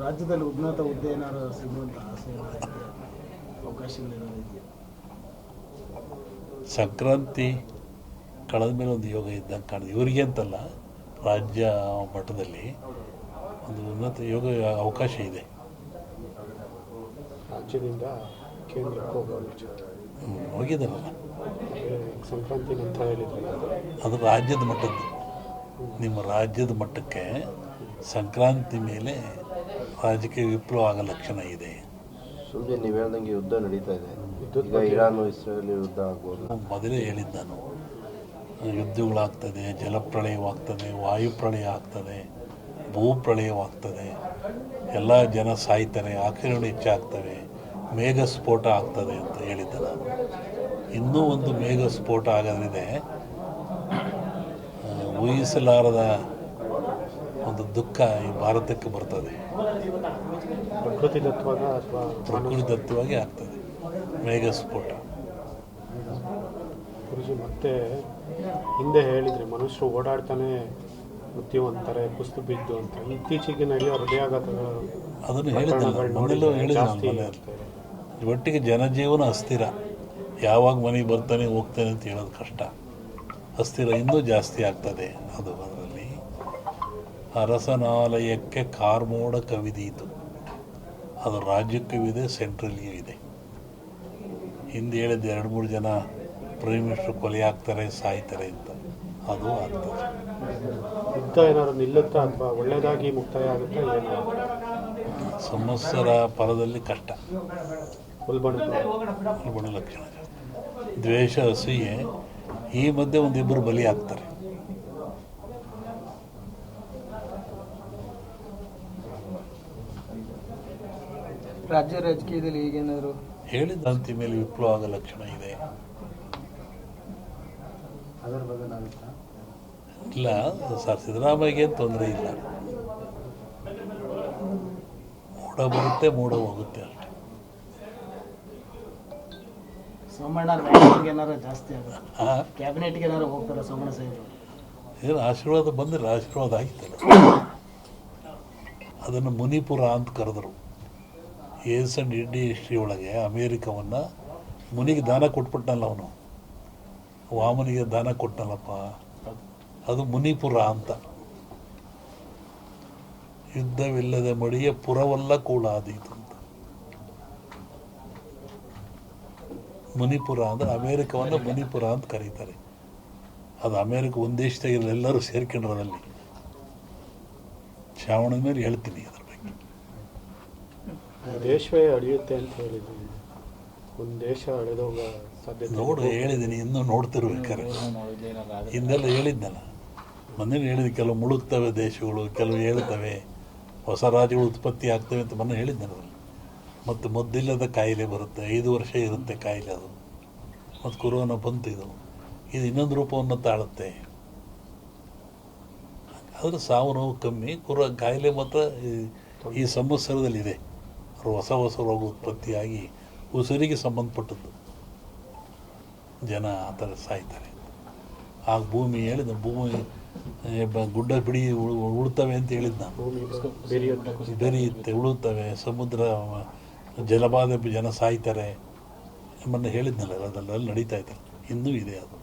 ರಾಜ್ಯದಲ್ಲಿ ಉನ್ನತ ಹುದ್ದೆ ಏನಾದ್ರು ಸಿಗುವಂಥ ಆಸೆ ಅವಕಾಶಗಳಿದೆಯಾ? ಸಂಕ್ರಾಂತಿ ಕಳೆದ ಮೇಲೆ ಒಂದು ಯೋಗ ಇದ್ದಂಗೆ ಕಾಣಿದೆ. ಇವರಿಗೆ ಅಂತಲ್ಲ, ರಾಜ್ಯ ಮಟ್ಟದಲ್ಲಿ ಒಂದು ಉನ್ನತ ಯೋಗ ಅವಕಾಶ ಇದೆ. ರಾಜ್ಯದಿಂದ ಕೇಂದ್ರಕ್ಕೆ ಹೋಗಿದ್ದಾರಲ್ಲ, ಸಂಕ್ರಾಂತಿ ನಂತರ ಹೇಳಿದ್ರೆ ಅದು ರಾಜ್ಯದ ಮಟ್ಟದ್ದು. ನಿಮ್ಮ ರಾಜ್ಯದ ಮಟ್ಟಕ್ಕೆ ಸಂಕ್ರಾಂತಿ ಮೇಲೆ ರಾಜಕೀಯ ವಿಪ್ಲವ ಆಗೋ ಲಕ್ಷಣ ಇದೆ. ಸುಮ್ಮನೆ ನೀವು ಹೇಳ್ದಂಗೆ ಯುದ್ಧ ನಡೀತಾ ಇದೆ. ಈಗ ಇರಾನ್ ಇಸ್ರೇಲ್ ಯುದ್ಧ ಆಗ್ಬೋದು. ಮೊದಲೇ ಹೇಳಿದ್ದು ನಾನು, ಯುದ್ಧಗಳಾಗ್ತದೆ, ಜಲಪ್ರಳಯವಾಗ್ತದೆ, ವಾಯುಪ್ರಳಯ ಆಗ್ತದೆ, ಭೂಪ್ರಳಯವಾಗ್ತದೆ, ಎಲ್ಲ ಜನ ಸಾಯ್ತಾರೆ, ಆಕ್ರಮಣ ಹೆಚ್ಚಾಗ್ತವೆ, ಮೇಘ ಸ್ಫೋಟ ಆಗ್ತದೆ ಅಂತ ಹೇಳಿದ್ದೆ ನಾನು. ಇನ್ನೂ ಒಂದು ಮೇಘ ಸ್ಫೋಟ ಆಗೋದ್ರಿದೆ. ಊಹಿಸಲಾರದ ಒಂದು ದುಃಖ ಈ ಭಾರತಕ್ಕೆ ಬರ್ತದೆ. ಪ್ರಕೃತಿ ದತ್ತವಾಗಿ ಆಗ್ತದೆ ಮೇಘ ಸ್ಫೋಟ. ಗುರುಜಿ ಮತ್ತೆ ಹಿಂದೆ ಹೇಳಿದ್ರಿ ಮನುಷ್ಯರು ಓಡಾಡ್ತಾನೆ ಮೃತ್ಯು ಅಂತಾರೆ, ಕುಸ್ತು ಬಿದ್ದು ಅಂತ. ಇತ್ತೀಚೆಗೆ ನಡೆಯೋ ಹೃದಯಾಘಾತಗಳು ಅದನ್ನು ಹೇಳಿದ್ನಲ್ಲ, ಒಟ್ಟಿಗೆ ಜನಜೀವನ ಅಸ್ಥಿರ. ಯಾವಾಗ ಮನೆಗೆ ಬರ್ತಾನೆ ಹೋಗ್ತಾನೆ ಅಂತ ಹೇಳೋದು ಕಷ್ಟ. ಅಸ್ಥಿರ ಇನ್ನೂ ಜಾಸ್ತಿ ಆಗ್ತದೆ. ಅದು ಅದರಲ್ಲಿ ಅರಸನಾಲಯಕ್ಕೆ ಕಾರ್ಮೋಡ ಕವಿದೀತು. ಅದು ರಾಜ್ಯಕ್ಕೂ ಇದೆ, ಸೆಂಟ್ರಲ್ಗೂ ಇದೆ. ಹಿಂದೆ ಹೇಳಿದ 2-3 ಜನ ಪ್ರೈಮ್ ಮಿನಿಸ್ಟರ್ ಕೊಲೆ ಆಗ್ತಾರೆ, ಸಾಯ್ತಾರೆ ಅಂತ. ಅದು ಆಗ್ತದೆ. ಯುದ್ಧ ಏನಾದ್ರು ನಿಲ್ಲುತ್ತಾ ಅಥವಾ ಒಳ್ಳೆಯದಾಗಿ ಮುಕ್ತಾಯ ಆಗುತ್ತಾ? ಏನು ಸಂವತ್ಸರ ಫಲದಲ್ಲಿ ಕಷ್ಟ, ಉಲ್ಬಣ ಲಕ್ಷಣ, ದ್ವೇಷ, ಅಸೂಯೆ. ಈ ಮಧ್ಯೆ ಒಂದಿಬ್ಬರು ಬಲಿ ಆಗ್ತಾರೆ. ರಾಜ್ಯ ರಾಜಕೀಯದಲ್ಲಿ ಈಗೇನಾದ್ರು ಹೇಳಿದಂತೆ ಮೇಲೆ ವಿಪ್ಲವ ಆಗೋ ಲಕ್ಷಣ ಇದೆ. ಅದರ ಬದಲಾಗುತ್ತಾ? ಇಲ್ಲ ಸರ್, ಸಿದ್ದರಾಮಯ್ಯಗೆ ತೊಂದರೆ ಇಲ್ಲ. ಮೂಡ ಬರುತ್ತೆ, ಮೂಡ ಹೋಗುತ್ತೆ ಅಷ್ಟೇ. ಸೋಮಣ್ಣ ಬ್ಯಾಟಿಂಗ್ ಏನಾರು ಜಾಸ್ತಿ ಆಗುತ್ತೆ, ಹಾಂ, ಕ್ಯಾಬಿನೆಟ್ಗೆ ಏನಾರು ಹೋಗ್ತಾರೆ ಸೋಮಣ್ಣ ಸಾಹೇಬರು? ಏನು ಆಶೀರ್ವಾದ ಬಂದರೆ ಆಶೀರ್ವಾದ ಆಗಿತ್ತಲ್ಲ. ಅದನ್ನು ಮುನಿಪುರ ಅಂತ ಕರೆದರು. AS&D ಹಿಸ್ಟ್ರಿ ಒಳಗೆ ಅಮೇರಿಕವನ್ನು ಮುನಿಗೆ ದಾನ ಕೊಟ್ಬಿಟ್ನಲ್ಲ ಅವನು, ವಾಮನಿಗೆ ದಾನ ಕೊಟ್ಟನಲ್ಲಪ್ಪ, ಅದು ಮುನಿಪುರ ಅಂತ. ಯುದ್ಧವಿಲ್ಲದ ಮಡಿಯ ಪುರವಲ್ಲ ಕೂಳಾದೀತು ಅಂತ. ಮುನಿಪುರ ಅಂದರೆ ಅಮೇರಿಕವನ್ನು ಮುನಿಪುರ ಅಂತ ಕರೀತಾರೆ. ಅದು ಅಮೇರಿಕ ಒಂದು ದೇಶದಾಗಿರಲ್ಲ, ಎಲ್ಲರೂ ಸೇರ್ಕೊಂಡ್ರಲ್ಲಿ. ಶ್ರಾವಣದ ಮೇಲೆ ಹೇಳ್ತೀನಿ ಅದ್ರ ಬಗ್ಗೆ. ದೇಶವೇ ಅಳಿಯುತ್ತೆ ಅಂತ ಹೇಳಿದ್ದೀನಿ. ಒಂದು ದೇಶ ಅಳೆದೋಗ ಸಾಧ್ಯತೆ ನೋಡು, ಹೇಳಿದ್ದೀನಿ, ಇನ್ನೂ ನೋಡ್ತಿರ್ಬೇಕಾರೆ. ಹಿಂದೆಲ್ಲ ಹೇಳಿದ್ನಲ್ಲ, ಮೊನ್ನೆ ಹೇಳಿದ ಕೆಲವು ಮುಳುಗ್ತವೆ ದೇಶಗಳು, ಕೆಲವು ಹೇಳ್ತವೆ, ಹೊಸ ರಾಜ್ಯಗಳು ಉತ್ಪತ್ತಿ ಆಗ್ತವೆ ಅಂತ ಮೊನ್ನೆ ಹೇಳಿದ್ನಲ್ಲ. ಮತ್ತು ಮದ್ದಿಲ್ಲದ ಕಾಯಿಲೆ ಬರುತ್ತೆ, 5 ವರ್ಷ ಇರುತ್ತೆ ಕಾಯಿಲೆ. ಅದು ಮತ್ತು ಕೊರೋನಾ ಬಂತು. ಇದು ಇನ್ನೊಂದು ರೂಪವನ್ನು ತಾಳುತ್ತೆ. ಆದರೆ ಸಾವು ನೋವು ಕಮ್ಮಿ, ಕಾಯಿಲೆ ಮಾತ್ರ ಈ ಸಂವತ್ಸರದಲ್ಲಿದೆ. ಹೊಸ ರೋಗ ಉತ್ಪತ್ತಿಯಾಗಿ ಉಸಿರಿಗೆ ಸಂಬಂಧಪಟ್ಟದ್ದು, ಜನ ಆ ಥರ ಸಾಯ್ತಾರೆ. ಆಗ ಭೂಮಿ ಹೇಳಿದ, ಭೂಮಿ ಗುಡ್ಡ ಬಿಡಿ ಉಳ್ತವೆ ಅಂತ ಹೇಳಿದ್ದು ನಾನು. ಬೆರೆಯುತ್ತೆ, ಉಳುತ್ತವೆ, ಸಮುದ್ರ ಜಲಬಾಧೆ, ಜನ ಸಾಯ್ತಾರೆ ಮೊನ್ನೆ ಹೇಳಿದ್ನಲ್ಲ. ಅದೆಲ್ಲ ನಡೀತಾ ಇದ್ದಾರೆ, ಇನ್ನೂ ಇದೆ ಅದು.